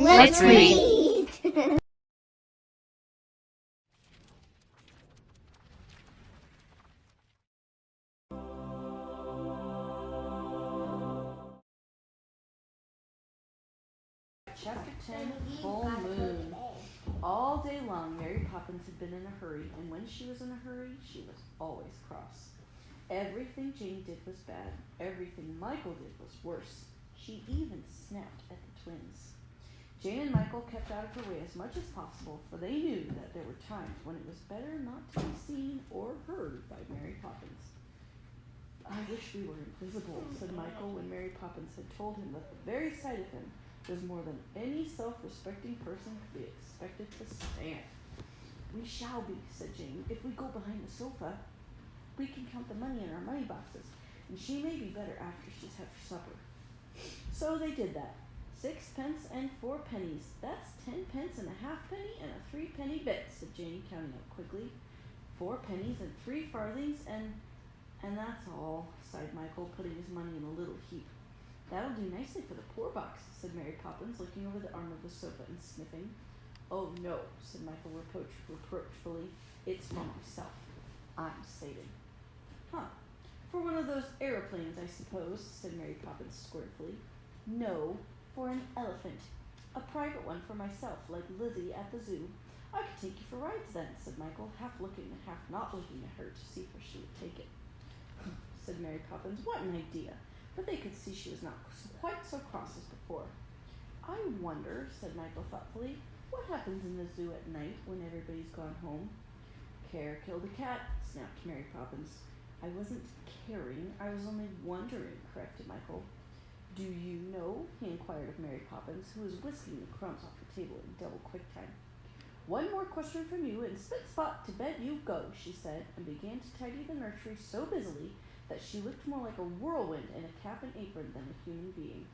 Let's read. Chapter 10, Full Moon. All day long, Mary Poppins had been in a hurry, and when she was in a hurry, she was always cross. Everything Jane did was bad. Everything Michael did was worse. She even snapped at the twins. Jane and Michael kept out of her way as much as possible, for they knew that there were times when it was better not to be seen or heard by Mary Poppins. "I wish we were invisible," said Michael when Mary Poppins had told him that the very sight of him was more than any self-respecting person could be expected to stand. "We shall be," said Jane, "if we go behind the sofa. We can count the money in our money boxes, and she may be better after she's had her supper." So they did that. 6 pence and 4 pennies. That's 10 pence and a halfpenny and a 3-penny bit, said Jane, counting up quickly. 4 pennies and 3 farthings, and that's all, sighed Michael, putting his money in a little heap. "That'll do nicely for the poor box," said Mary Poppins, looking over the arm of the sofa and sniffing. "Oh, no," said Michael reproachfully. "It's for myself. I'm saving." "Huh. For one of those aeroplanes, I suppose," said Mary Poppins scornfully. "No, for an elephant. A private one for myself, like Lizzie at the zoo. I could take you for rides then," said Michael, half looking and half not looking at her to see where she would take it. Said Mary Poppins, "What an idea!" But they could see she was not quite so cross as before. "I wonder," said Michael thoughtfully, "what happens in the zoo at night when everybody's gone home?" "Care killed a cat," snapped Mary Poppins. "I wasn't caring, I was only wondering," corrected Michael. "Do you know?" he inquired of Mary Poppins, who was whisking the crumbs off the table in double quick time. "One more question from you, and spit-spot to bed you go," she said, and began to tidy the nursery so busily that she looked more like a whirlwind in a cap and apron than a human being.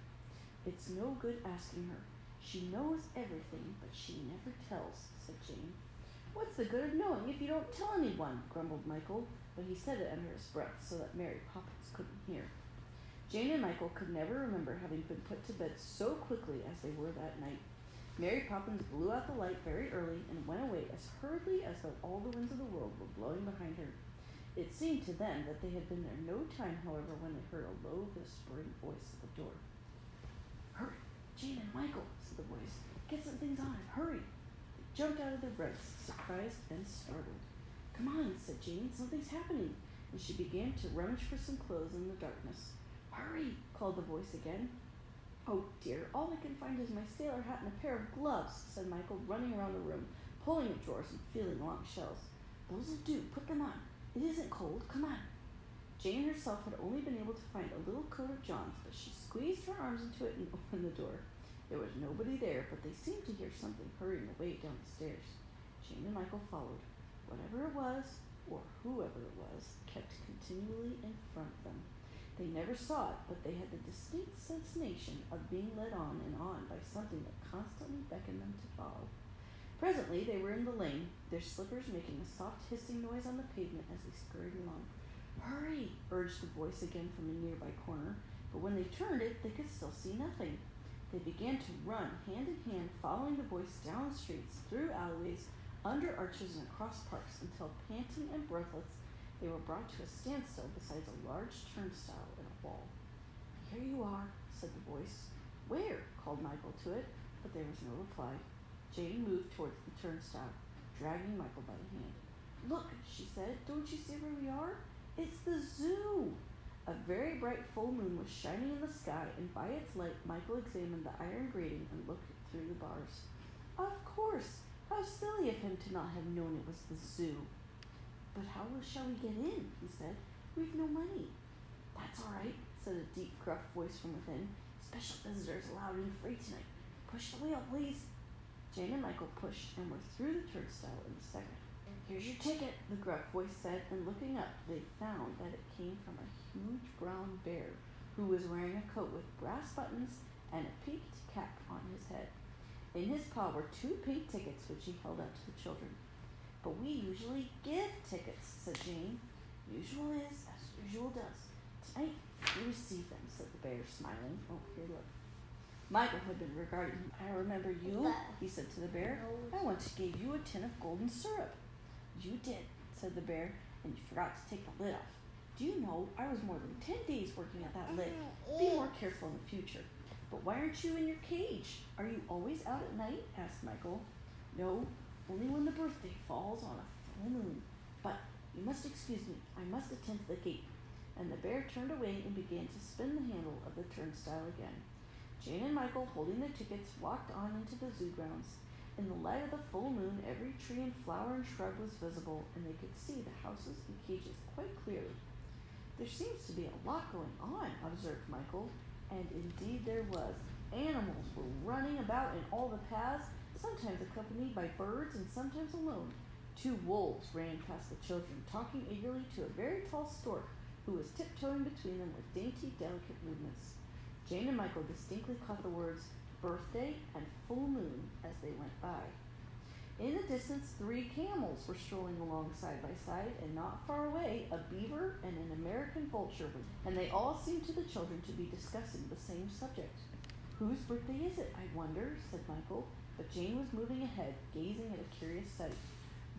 "It's no good asking her. She knows everything, but she never tells," said Jane. "What's the good of knowing if you don't tell anyone?" grumbled Michael, but he said it under his breath so that Mary Poppins couldn't hear. Jane and Michael could never remember having been put to bed so quickly as they were that night. Mary Poppins blew out the light very early and went away as hurriedly as though all the winds of the world were blowing behind her. It seemed to them that they had been there no time, however, when they heard a low, whispering voice at the door. "Hurry, Jane and Michael," said the voice. "Get some things on and hurry." They jumped out of their beds, surprised and startled. "Come on," said Jane, "something's happening," and she began to rummage for some clothes in the darkness. "Hurry," called the voice again. "Oh dear, all I can find is my sailor hat and a pair of gloves," said Michael, running around the room, pulling at drawers and feeling along shelves. "Those'll do, put them on. It isn't cold, come on." Jane herself had only been able to find a little coat of John's, but she squeezed her arms into it and opened the door. There was nobody there, but they seemed to hear something hurrying away down the stairs. Jane and Michael followed. Whatever it was, or whoever it was, kept continually in front of them. They never saw it, but they had the distinct sensation of being led on and on by something that constantly beckoned them to follow. Presently they were in the lane, their slippers making a soft hissing noise on the pavement as they scurried along. "Hurry," urged the voice again from a nearby corner, but when they turned it, they could still see nothing. They began to run, hand in hand, following the voice down the streets, through alleyways, under arches and across parks, until, panting and breathless, they were brought to a standstill beside a large turnstile in a wall. "Here you are," said the voice. "Where?" called Michael to it, but there was no reply. Jane moved towards the turnstile, dragging Michael by the hand. "Look," she said, "don't you see where we are? It's the zoo!" A very bright full moon was shining in the sky, and by its light Michael examined the iron grating and looked through the bars. "Of course! How silly of him to not have known it was the zoo!" "But how shall we get in?" he said. "We've no money." "That's all right," said a deep, gruff voice from within. "Special visitors allowed in free tonight. Push the wheel, please." Jane and Michael pushed and were through the turnstile in a second. "Here's your ticket," the gruff voice said, and looking up, they found that it came from a huge brown bear who was wearing a coat with brass buttons and a peaked cap on his head. In his paw were 2 pink tickets, which he held out to the children. "But we usually give tickets," said Jane. "Usual is as usual does. Tonight we receive them," said the bear, smiling. "Oh, here, look." Michael had been regarding him. I remember you, he said to the bear. I once gave you a tin of golden syrup. You did, said the bear, and you forgot to take the lid off. Do you know, I was more than 10 days working at that lid. Be more careful in the future. But why aren't you in your cage? Are you always out at night? Asked Michael. No, only when the birthday falls on a full moon. But you must excuse me, I must attend to the gate. And the bear turned away and began to spin the handle of the turnstile again. Jane and Michael, holding their tickets, walked on into the zoo grounds. In the light of the full moon, every tree and flower and shrub was visible, and they could see the houses and cages quite clearly. There seems to be a lot going on, observed Michael, and indeed there was. Animals were running about in all the paths, sometimes accompanied by birds and sometimes alone. 2 wolves ran past the children, talking eagerly to a very tall stork who was tiptoeing between them with dainty, delicate movements. Jane and Michael distinctly caught the words birthday and full moon as they went by. In the distance, 3 camels were strolling along side by side, and not far away, a beaver and an American vulture, and they all seemed to the children to be discussing the same subject. Whose birthday is it, I wonder, said Michael, but Jane was moving ahead, gazing at a curious sight.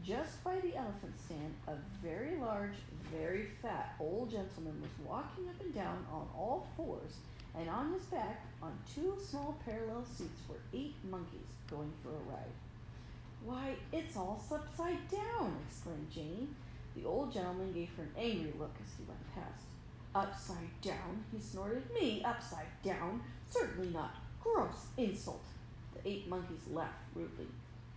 Just by the elephant stand, a very large, very fat old gentleman was walking up and down on all 4s, and on his back, on 2 small parallel seats, were 8 monkeys going for a ride. Why, it's all upside down, exclaimed Jane. The old gentleman gave her an angry look as he went past. Upside down, he snorted. Me upside down? Certainly not. Gross insult. The 8 monkeys laughed rudely.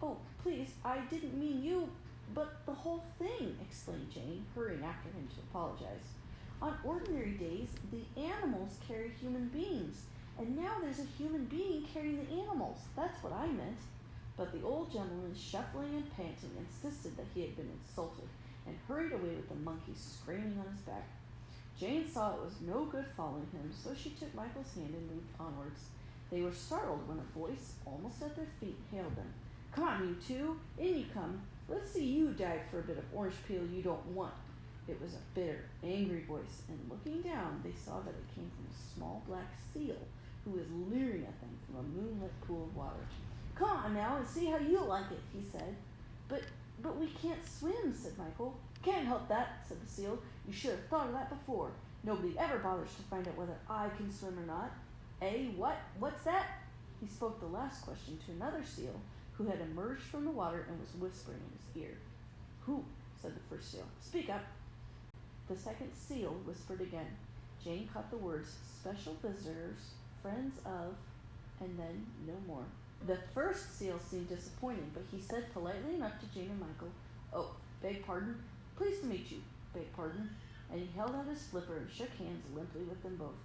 Oh, please, I didn't mean you, but the whole thing, exclaimed Jane, hurrying after him to apologize. On ordinary days, the animals carry human beings, and now there's a human being carrying the animals. That's what I meant. But the old gentleman, shuffling and panting, insisted that he had been insulted, and hurried away with the monkey screaming on his back. Jane saw it was no good following him, so she took Michael's hand and moved onwards. They were startled when a voice, almost at their feet, hailed them. Come on, you 2, in you come. Let's see you dive for a bit of orange peel you don't want. It was a bitter, angry voice, and looking down, they saw that it came from a small black seal, who was leering at them from a moonlit pool of water. Come on now and see how you like it, he said. But we can't swim, said Michael. Can't help that, said the seal. You should have thought of that before. Nobody ever bothers to find out whether I can swim or not. Eh, what? What's that? He spoke the last question to another seal, who had emerged from the water and was whispering in his ear. Who? Said the first seal. Speak up. The second seal whispered again. Jane caught the words, special visitors, friends of, and then no more. The first seal seemed disappointed, but he said politely enough to Jane and Michael, Oh, beg pardon? Pleased to meet you. Beg pardon? And he held out his flipper and shook hands limply with them both.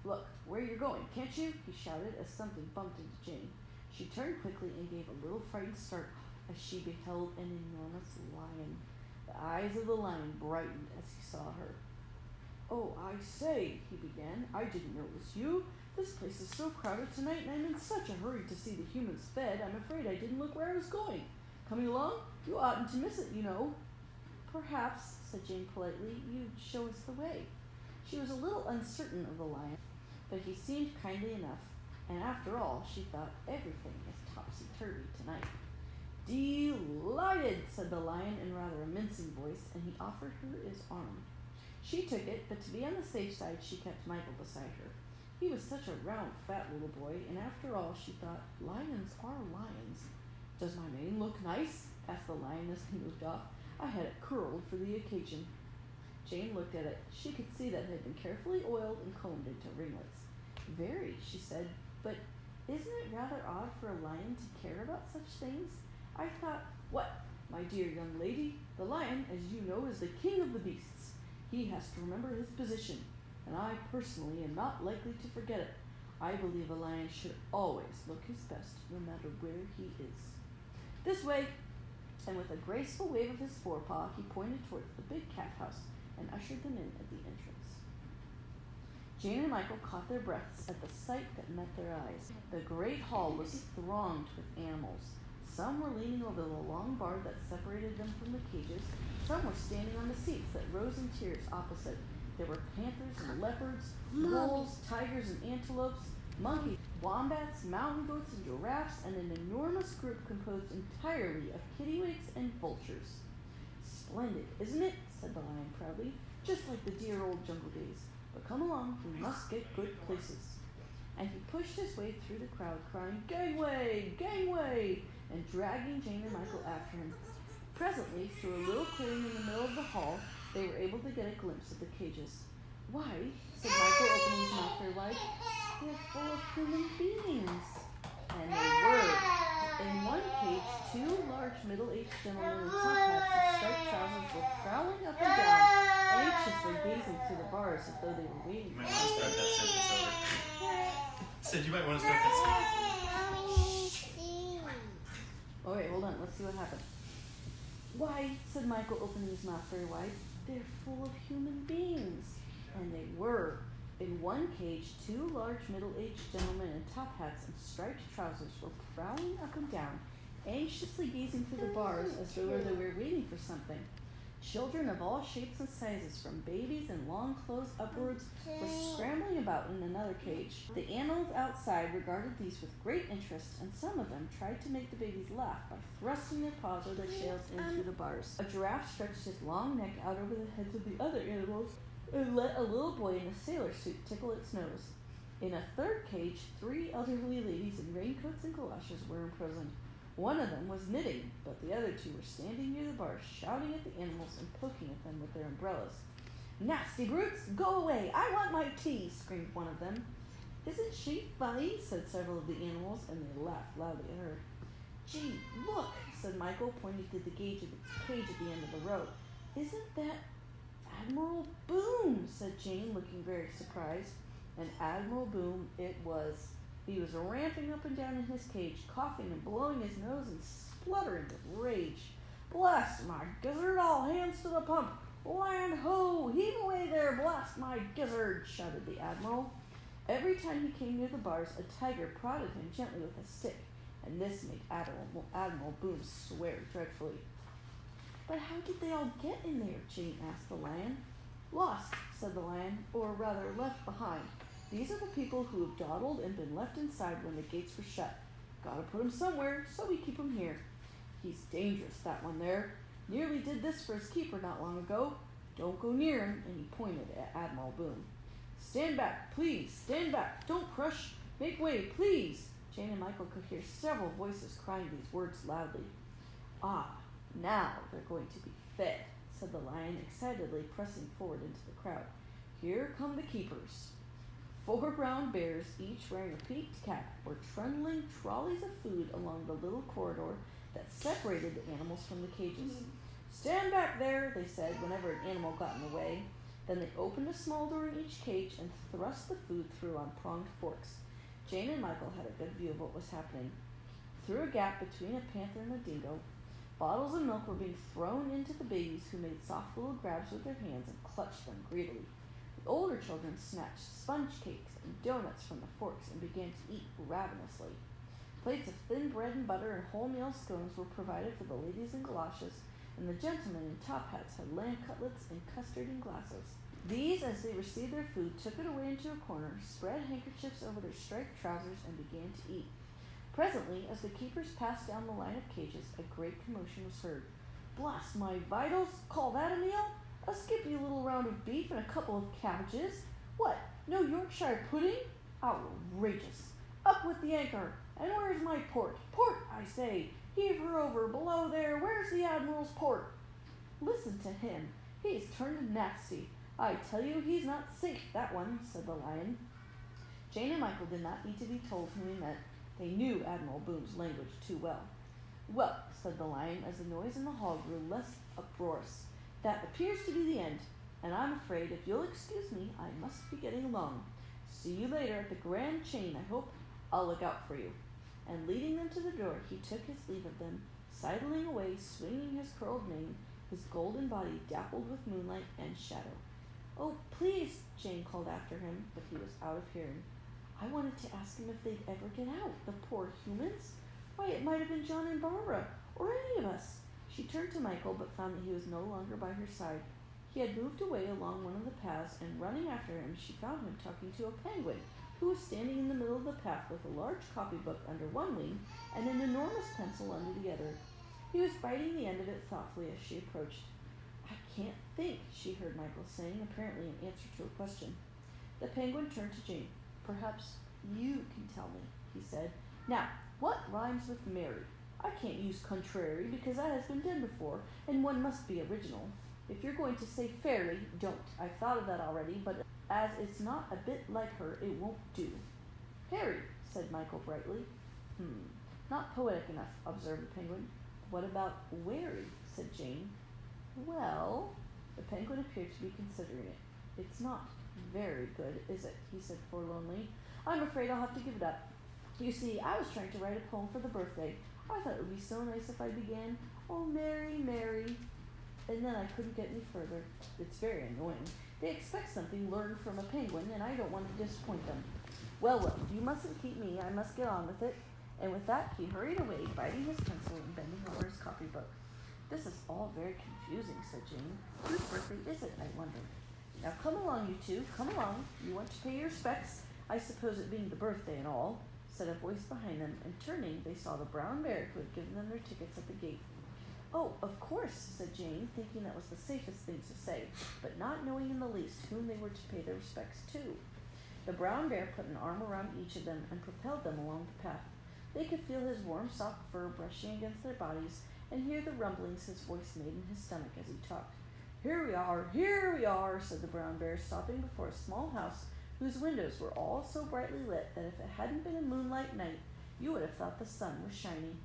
Look, where you're going, can't you? He shouted as something bumped into Jane. She turned quickly and gave a little frightened start as she beheld an enormous lion. The eyes of the lion brightened as he saw her. Oh, I say, he began, I didn't notice you. This place is so crowded tonight, and I'm in such a hurry to see the humans fed, I'm afraid I didn't look where I was going. Coming along? You oughtn't to miss it, you know. Perhaps, said Jane politely, you'd show us the way. She was a little uncertain of the lion, but he seemed kindly enough, and after all, she thought everything is topsy-turvy tonight. Delighted, said the lion in rather a mincing voice, and he offered her his arm. She took it, but to be on the safe side, she kept Michael beside her. He was such a round, fat little boy, and after all, she thought, lions are lions. Does my mane look nice? Asked the lion as they moved off. I had it curled for the occasion. Jane looked at it. She could see that it had been carefully oiled and combed into ringlets. Very, she said, but isn't it rather odd for a lion to care about such things? I thought, what, my dear young lady, the lion, as you know, is the king of the beasts. He has to remember his position, and I personally am not likely to forget it. I believe a lion should always look his best, no matter where he is. This way, and with a graceful wave of his forepaw, he pointed towards the big cat house and ushered them in at the entrance. Jane and Michael caught their breaths at the sight that met their eyes. The great hall was thronged with animals. Some were leaning over the long bar that separated them from the cages. Some were standing on the seats that rose in tiers opposite. There were panthers and leopards, wolves, tigers and antelopes, monkeys, wombats, mountain goats, and giraffes, and an enormous group composed entirely of kittiwakes and vultures. Splendid, isn't it? Said the lion proudly. Just like the dear old jungle days. But come along, we must get good places. And he pushed his way through the crowd, crying, "Gangway! Gangway!" and dragging Jane and Michael after him. Presently, through a little clearing in the middle of the hall, they were able to get a glimpse of the cages. "Why," said Michael, opening his mouth very wide, "they're full of human beings." And they were. In one cage, two large middle-aged gentlemen in top hats and striped trousers were prowling up and down, anxiously gazing through the bars as though they were waiting. You might want to start that sentence over. Said you might want to start that sentence. Oh wait, hold on. Let's see what happened. "Why," said Michael, opening his mouth very wide, "they're full of human beings." And they were. In one cage, two large middle-aged gentlemen in top hats and striped trousers were prowling up and down, anxiously gazing through the bars as though they were waiting for something. Children of all shapes and sizes, from babies in long clothes upwards, were scrambling about in another cage. The animals outside regarded these with great interest, and some of them tried to make the babies laugh by thrusting their paws or their tails in through the bars. A giraffe stretched his long neck out over the heads of the other animals and let a little boy in a sailor suit tickle its nose. In a third cage, three elderly ladies in raincoats and galoshes were imprisoned. One of them was knitting, but the other two were standing near the bars, shouting at the animals and poking at them with their umbrellas. "Nasty brutes, go away! I want my tea!" screamed one of them. "Isn't she funny?" said several of the animals, and they laughed loudly at her. "Gee, look!" said Michael, pointing to the cage at the end of the row. "Isn't that Admiral Boom?" said Jane, looking very surprised. And Admiral Boom it was. He was ramping up and down in his cage, coughing and blowing his nose and spluttering with rage. "Blast my gizzard, all hands to the pump! Land ho! Heave away there, blast my gizzard!" shouted the Admiral. Every time he came near the bars, a tiger prodded him gently with a stick, and this made Admiral Boom swear dreadfully. "But how did they all get in there?" Jane asked the lion. "Lost," said the lion, "or rather left behind. These are the people who have dawdled and been left inside when the gates were shut. Gotta put him somewhere, so we keep him here. He's dangerous, that one there. Nearly did this for his keeper not long ago. Don't go near him," and he pointed at Admiral Boom. "Stand back, please, stand back. Don't crush. Make way, please." Jane and Michael could hear several voices crying these words loudly. "Ah, now they're going to be fed," said the lion, excitedly pressing forward into the crowd. "Here come the keepers." 4 brown bears, each wearing a peaked cap, were trundling trolleys of food along the little corridor that separated the animals from the cages. "Stand back there," they said whenever an animal got in the way. Then they opened a small door in each cage and thrust the food through on pronged forks. Jane and Michael had a good view of what was happening. Through a gap between a panther and a dingo, bottles of milk were being thrown into the babies, who made soft little grabs with their hands and clutched them greedily. The older children snatched sponge cakes and donuts from the forks and began to eat ravenously. Plates of thin bread and butter and wholemeal scones were provided for the ladies in galoshes, and the gentlemen in top hats had lamb cutlets and custard in glasses. These, as they received their food, took it away into a corner, spread handkerchiefs over their striped trousers, and began to eat. Presently, as the keepers passed down the line of cages, a great commotion was heard. "Blast my vitals! Call that a meal? A skippy little round of beef and a couple of cabbages? What, no Yorkshire pudding? Outrageous! Up with the anchor! And where's my port? Port, I say! Heave her over, below there! Where's the Admiral's port?" "Listen to him! He's turned nasty. I tell you he's not safe, that one," said the lion. Jane and Michael did not need to be told whom he meant. They knew Admiral Boom's language too well. "Well," said the lion, as the noise in the hall grew less uproarious, "that appears to be the end, and I'm afraid, if you'll excuse me, I must be getting along. See you later at the Grand Chain, I hope. I'll look out for you." And leading them to the door, he took his leave of them, sidling away, swinging his curled mane, his golden body dappled with moonlight and shadow. "Oh, please," Jane called after him, but he was out of hearing. "I wanted to ask him if they'd ever get out, the poor humans. Why, it might have been John and Barbara, or any of us." She turned to Michael, but found that he was no longer by her side. He had moved away along one of the paths, and running after him, she found him talking to a penguin, who was standing in the middle of the path with a large copybook under one wing and an enormous pencil under the other. He was biting the end of it thoughtfully as she approached. "I can't think," she heard Michael saying, apparently in answer to a question. The penguin turned to Jane. "Perhaps you can tell me," he said. "Now, what rhymes with Mary? I can't use contrary because that has been done before, and one must be original. If you're going to say fairy, don't. I've thought of that already, but as it's not a bit like her, it won't do." "Harry," said Michael brightly. Not poetic enough," observed the penguin. "What about wary?" said Jane. "Well," the penguin appeared to be considering it. "It's not very good, is it?" he said forlornly. "I'm afraid I'll have to give it up. You see, I was trying to write a poem for the birthday. I thought it would be so nice if I began, 'Oh, Mary, Mary,' and then I couldn't get any further. It's very annoying. They expect something learned from a penguin, and I don't want to disappoint them. Well, you mustn't keep me. I must get on with it." And with that, he hurried away, biting his pencil and bending over his copybook. "This is all very confusing," said Jane. "Whose birthday is it, I wonder? Now come along, you two. Come along. You want to pay your respects, I suppose, it being the birthday and all," said a voice behind them, and turning, they saw the brown bear who had given them their tickets at the gate. "Oh, of course," said Jane, thinking that was the safest thing to say, but not knowing in the least whom they were to pay their respects to. The brown bear put an arm around each of them and propelled them along the path. They could feel his warm, soft fur brushing against their bodies and hear the rumblings his voice made in his stomach as he talked. Here we are," said the brown bear, stopping before a small house whose windows were all so brightly lit that if it hadn't been a moonlight night, you would have thought the sun was shining.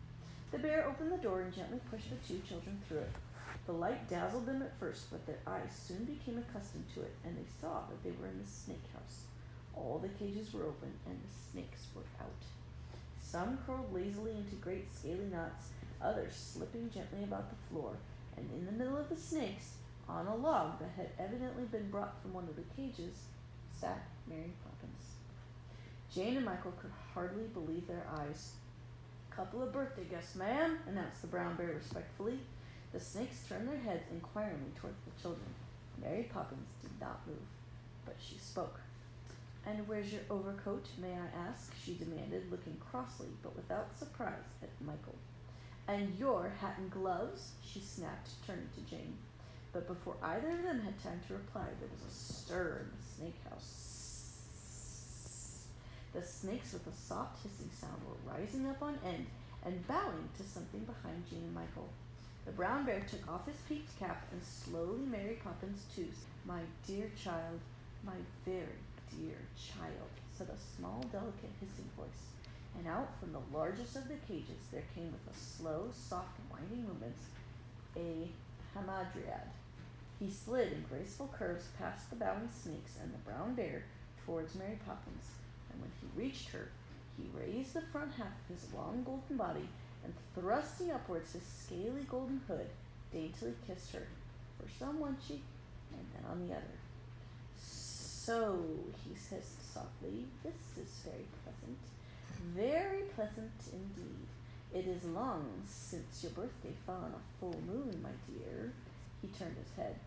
The bear opened the door and gently pushed the two children through it. The light dazzled them at first, but their eyes soon became accustomed to it, and they saw that they were in the snake house. All the cages were open, and the snakes were out. Some curled lazily into great scaly knots, others slipping gently about the floor, and in the middle of the snakes, on a log that had evidently been brought from one of the cages, sat Mary Poppins. Jane and Michael could hardly believe their eyes. "Couple of birthday guests, ma'am," announced the brown bear respectfully. The snakes turned their heads inquiringly toward the children. Mary Poppins did not move, but she spoke. "And where's your overcoat, may I ask?" she demanded, looking crossly but without surprise at Michael. "And your hat and gloves?" she snapped, turning to Jane. But before either of them had time to reply, there was a stir in the snake house. The snakes, with a soft hissing sound, were rising up on end and bowing to something behind Jane and Michael. The brown bear took off his peaked cap, and slowly Mary Poppins too. "My dear child, my very dear child," said a small, delicate, hissing voice, and out from the largest of the cages there came with a slow, soft, winding movements a hamadryad. He slid in graceful curves past the bowing snakes and the brown bear towards Mary Poppins, and when he reached her, he raised the front half of his long golden body and, thrusting upwards his scaly golden hood, daintily kissed her, first on one cheek and then on the other. "So," he hissed softly, "this is very pleasant indeed. It is long since your birthday fell on a full moon, my dear." He turned his head.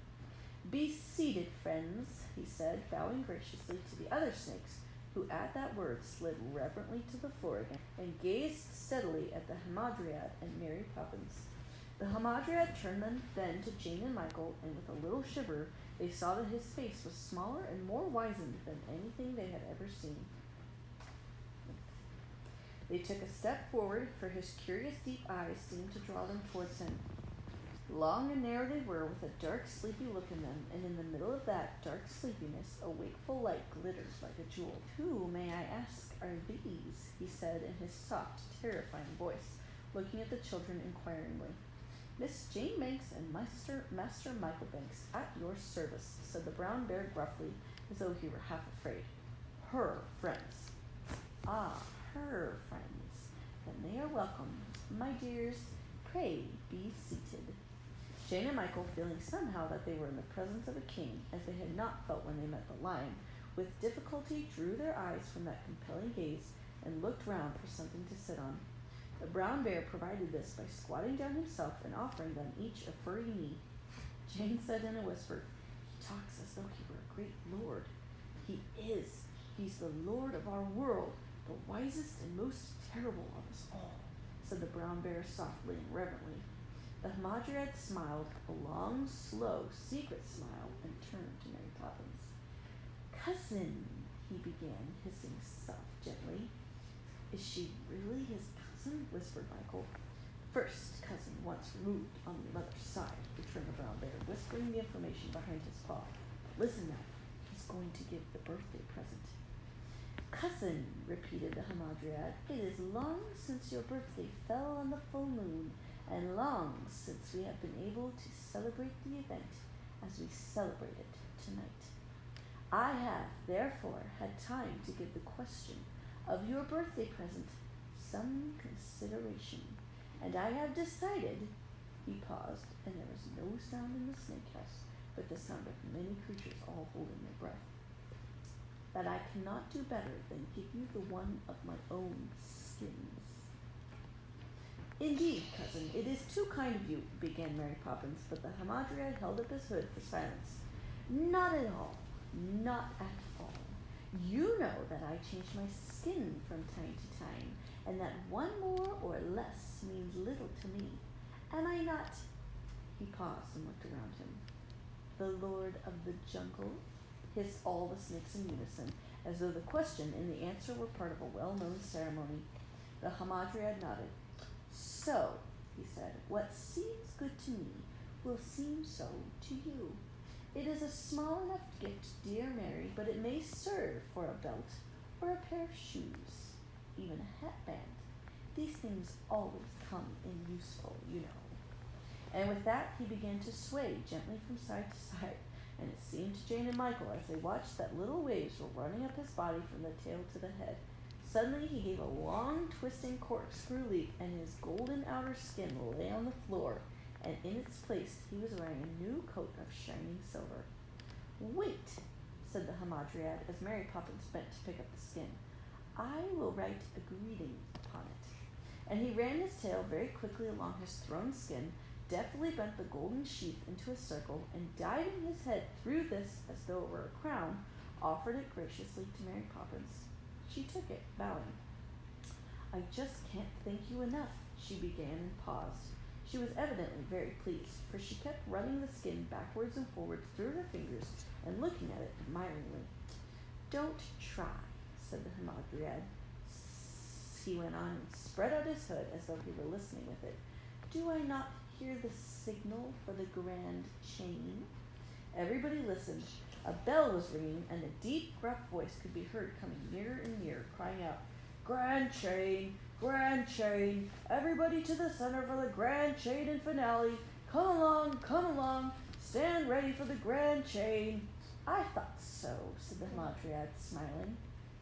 "Be seated, friends," he said, bowing graciously to the other snakes, who at that word slid reverently to the floor again and gazed steadily at the hamadryad and Mary Poppins. The hamadryad turned then to Jane and Michael, and with a little shiver they saw that his face was smaller and more wizened than anything they had ever seen. They took a step forward, for his curious deep eyes seemed to draw them towards him. Long and narrow they were, with a dark, sleepy look in them, and in the middle of that dark sleepiness a wakeful light glittered like a jewel. "Who, may I ask, are these?" he said in his soft, terrifying voice, looking at the children inquiringly. "Miss Jane Banks and Master Michael Banks, at your service," said the brown bear gruffly, as though he were half afraid. "Her friends." "Ah, her friends. Then they are welcome. My dears, pray be seated." Jane and Michael, feeling somehow that they were in the presence of a king, as they had not felt when they met the lion, with difficulty drew their eyes from that compelling gaze and looked round for something to sit on. The brown bear provided this by squatting down himself and offering them each a furry knee. Jane said in a whisper, "He talks as though he were a great lord." "He is. He's the Lord of our world, the wisest and most terrible of us all, said the brown bear softly and reverently. The Hamadryad smiled, a long, slow, secret smile, and turned to Mary Poppins. Cousin, he began, hissing gently. Is she really his cousin? Whispered Michael. First cousin once removed on the mother's side, returned the brown bear, whispering the information behind his paw. Listen now, he's going to give the birthday present. Cousin, repeated the Hamadryad, it is long since your birthday fell on the full moon, and long since we have been able to celebrate the event as we celebrate it tonight. I have, therefore, had time to give the question of your birthday present some consideration, and I have decided, he paused, and there was no sound in the snake house but the sound of many creatures all holding their breath, that I cannot do better than give you the one of my own skins. Indeed, cousin, it is too kind of you, began Mary Poppins, but the Hamadryad held up his hood for silence. Not at all. Not at all. You know that I change my skin from time to time, and that one more or less means little to me. Am I not? He paused and looked around him. The Lord of the Jungle? Hissed all the snakes in unison, as though the question and the answer were part of a well-known ceremony. The Hamadryad nodded. So, he said, what seems good to me will seem so to you. It is a small enough gift, dear Mary, but it may serve for a belt or a pair of shoes, even a hatband. These things always come in useful, you know. And with that, he began to sway gently from side to side, and it seemed to Jane and Michael as they watched that little waves were running up his body from the tail to the head. Suddenly he gave a long, twisting corkscrew leap, and his golden outer skin lay on the floor, and in its place he was wearing a new coat of shining silver. Wait, said the Hamadryad, as Mary Poppins bent to pick up the skin. I will write a greeting upon it. And he ran his tail very quickly along his thrown skin, deftly bent the golden sheath into a circle, and diving his head through this as though it were a crown, offered it graciously to Mary Poppins. She took it, bowing. I just can't thank you enough, she began and paused. She was evidently very pleased, for she kept running the skin backwards and forwards through her fingers and looking at it admiringly. Don't try, said the Hamadryad. He went on and spread out his hood as though he were listening with it. Do I not hear the signal for the grand chain? Everybody listened. A bell was ringing, and a deep, gruff voice could be heard coming nearer and nearer, crying out, Grand chain! Grand chain! Everybody to the center for the grand chain and finale! Come along! Stand ready for the grand chain! I thought so, said the Hamadryad, smiling.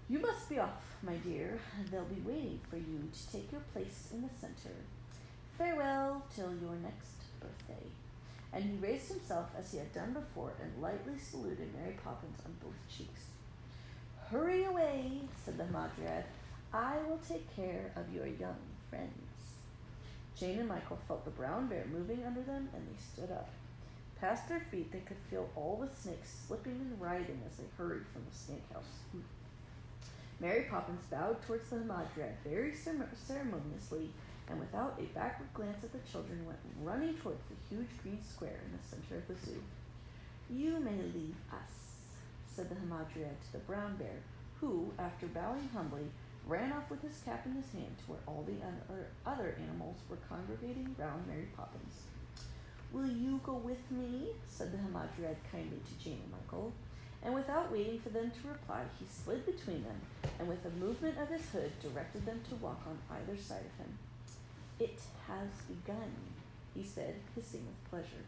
You must be off, my dear. They'll be waiting for you to take your place in the center. Farewell till your next birthday. And he raised himself as he had done before and lightly saluted Mary Poppins on both cheeks. Hurry away, said the Hamadryad. I will take care of your young friends. Jane and Michael felt the brown bear moving under them, and they stood up. Past their feet, they could feel all the snakes slipping and writhing as they hurried from the snake house. Mary Poppins bowed towards the Hamadryad very ceremoniously, and without a backward glance at the children, went running towards the huge green square in the center of the zoo. You may leave us, said the Hamadryad to the brown bear, who, after bowing humbly, ran off with his cap in his hand to where all the other animals were congregating round Mary Poppins. Will you go with me? Said the Hamadryad kindly to Jane and Michael. And without waiting for them to reply, he slid between them, and with a movement of his hood, directed them to walk on either side of him. It has begun, he said, hissing with pleasure,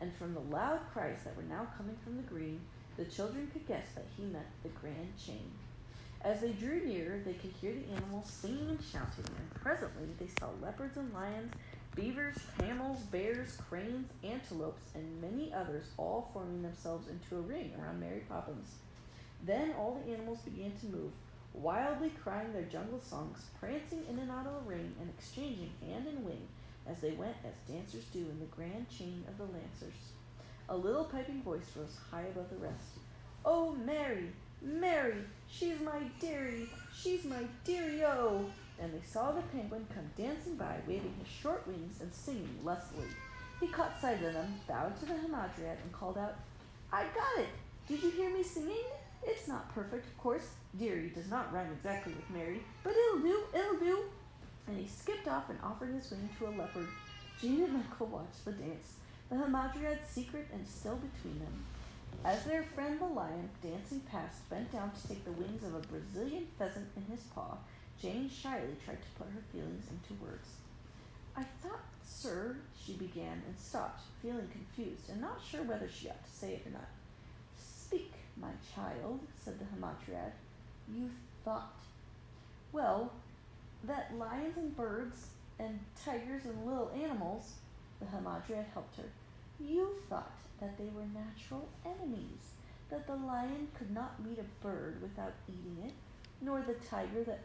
and from the loud cries that were now coming from the green, the children could guess that he meant the grand chain. As they drew nearer, they could hear the animals singing and shouting, and presently they saw leopards and lions, beavers, camels, bears, cranes, antelopes, and many others all forming themselves into a ring around Mary Poppins. Then all the animals began to move, wildly crying their jungle songs, prancing in and out of a ring, and exchanging hand and wing as they went as dancers do in the grand chain of the Lancers. A little piping voice rose high above the rest. Oh, Mary, Mary, she's my dearie, she's my dearie-o. And they saw the penguin come dancing by, waving his short wings and singing lustily. He caught sight of them, bowed to the hamadryad, and called out, I got it! Did you hear me singing? It's not perfect, of course. Dearie does not rhyme exactly with Mary, but it'll do, it'll do. And he skipped off and offered his wing to a leopard. Jane and Michael watched the dance, the hamadryad secret and still between them. As their friend the lion, dancing past, bent down to take the wings of a Brazilian pheasant in his paw, Jane shyly tried to put her feelings into words. I thought, sir, she began, and stopped, feeling confused and not sure whether she ought to say it or not. Speak, my child, said the hamadryad. You thought. Well, that lions and birds and tigers and little animals, the hamadryad helped her. You thought that they were natural enemies, that the lion could not meet a bird without eating it, nor the tiger the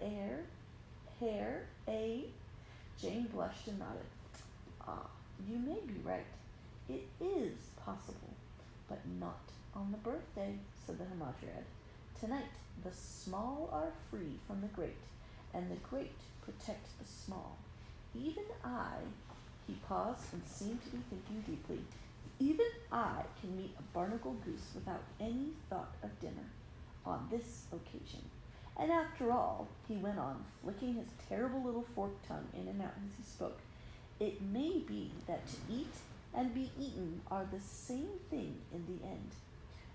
hare, eh? Jane blushed and nodded. Ah, you may be right. It is possible, but not on the birthday, said the hamadryad. Tonight the small are free from the great, and the great protect the small. Even I, he paused and seemed to be thinking deeply, even I can meet a barnacle goose without any thought of dinner on this occasion. And after all, he went on, flicking his terrible little forked tongue in and out as he spoke, it may be that to eat and be eaten are the same thing in the end.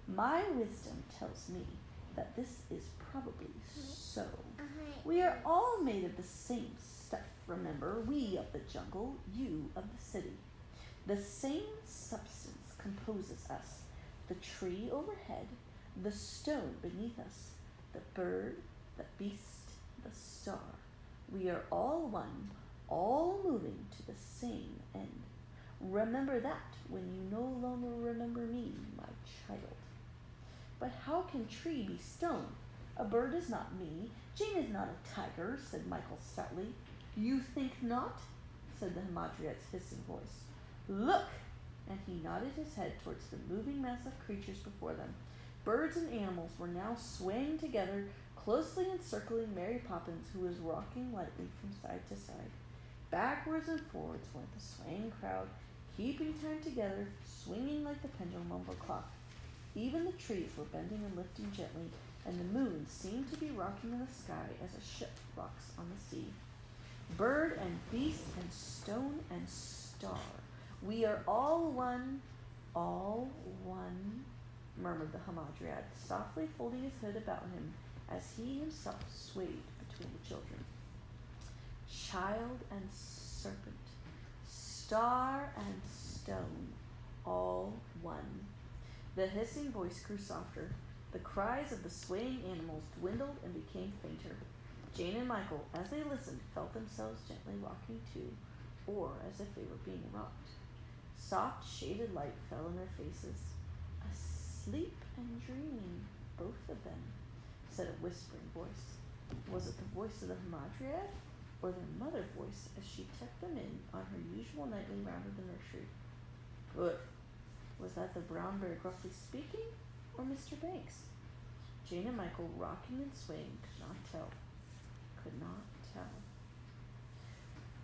My wisdom tells me that this is probably so. We are all made of the same stuff, remember, we of the jungle, you of the city. The same substance composes us, the tree overhead, the stone beneath us, the bird, the beast, the star. We are all one, all moving to the same end. Remember that when you no longer remember me, my child. But how can tree be stone? A bird is not me. Jane is not a tiger, said Michael stoutly. You think not? Said the hamadryad's hissing voice. Look! And he nodded his head towards the moving mass of creatures before them. Birds and animals were now swaying together, closely encircling Mary Poppins, who was rocking lightly from side to side. Backwards and forwards went the swaying crowd, keeping time together, swinging like the pendulum of a clock. Even the trees were bending and lifting gently, and the moon seemed to be rocking in the sky as a ship rocks on the sea. Bird and beast and stone and star, we are all one, murmured the hamadryad, softly folding his hood about him as he himself swayed between the children. Child and serpent, star and stone, all one. The hissing voice grew softer. The cries of the swaying animals dwindled and became fainter. Jane and Michael, as they listened, felt themselves gently rocking too, or as if they were being rocked. Soft, shaded light fell on their faces. Asleep and dreaming, both of them, said a whispering voice. Was it the voice of the hamadryad, or their mother voice as she tucked them in on her usual nightly round of the nursery? But was that the brown bear gruffly speaking, or Mr. Banks? Jane and Michael, rocking and swaying, could not tell.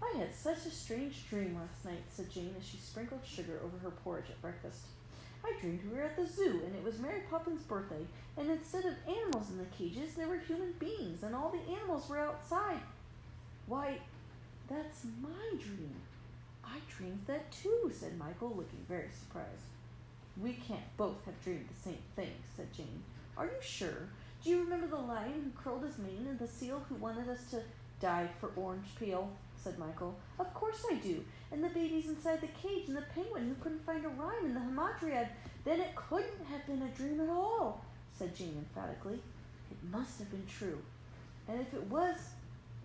I had such a strange dream last night, said Jane as she sprinkled sugar over her porridge at breakfast. I dreamed we were at the zoo, and it was Mary Poppins' birthday, and instead of animals in the cages, there were human beings, and all the animals were outside. Why, that's my dream. I dreamed that too, said Michael, looking very surprised. We can't both have dreamed the same thing, said Jane. Are you sure? Do you remember the lion who curled his mane and the seal who wanted us to die for orange peel? Said Michael. Of course I do. And the babies inside the cage and the penguin who couldn't find a rhyme and the hamadryad. Then it couldn't have been a dream at all, said Jane emphatically. It must have been true. And if it was,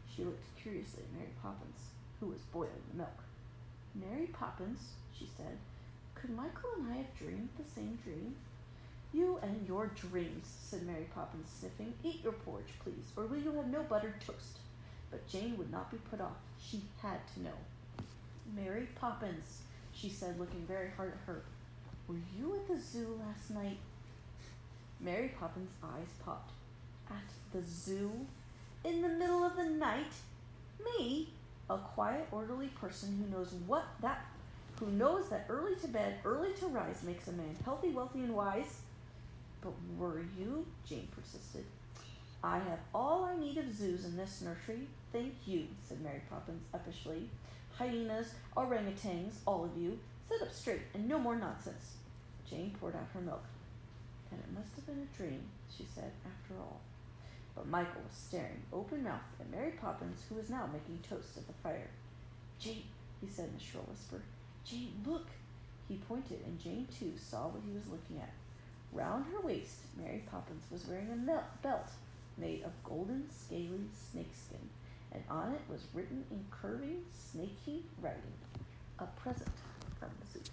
she looked curiously at Mary Poppins, who was boiling the milk. Mary Poppins, she said, could Michael and I have dreamed the same dream? You and your dreams, said Mary Poppins, sniffing. Eat your porridge, please, or will you have no buttered toast? But Jane would not be put off. She had to know. Mary Poppins, she said, looking very hard at her, were you at the zoo last night? Mary Poppins' eyes popped. At the zoo? In the middle of the night? Me? A quiet, orderly person who knows that early to bed, early to rise makes a man healthy, wealthy, and wise? But were you? Jane persisted. I have all I need of zoos in this nursery. Thank you, said Mary Poppins uppishly. Hyenas, orangutans, all of you. Sit up straight and no more nonsense. Jane poured out her milk. Then it must have been a dream, she said, after all. But Michael was staring open-mouthed at Mary Poppins, who was now making toast at the fire. Jane, he said in a shrill whisper. Jane, look! He pointed, and Jane, too, saw what he was looking at. Round her waist, Mary Poppins was wearing a belt made of golden, scaly snakeskin, and on it was written in curving, snaky writing, a present from the zoo.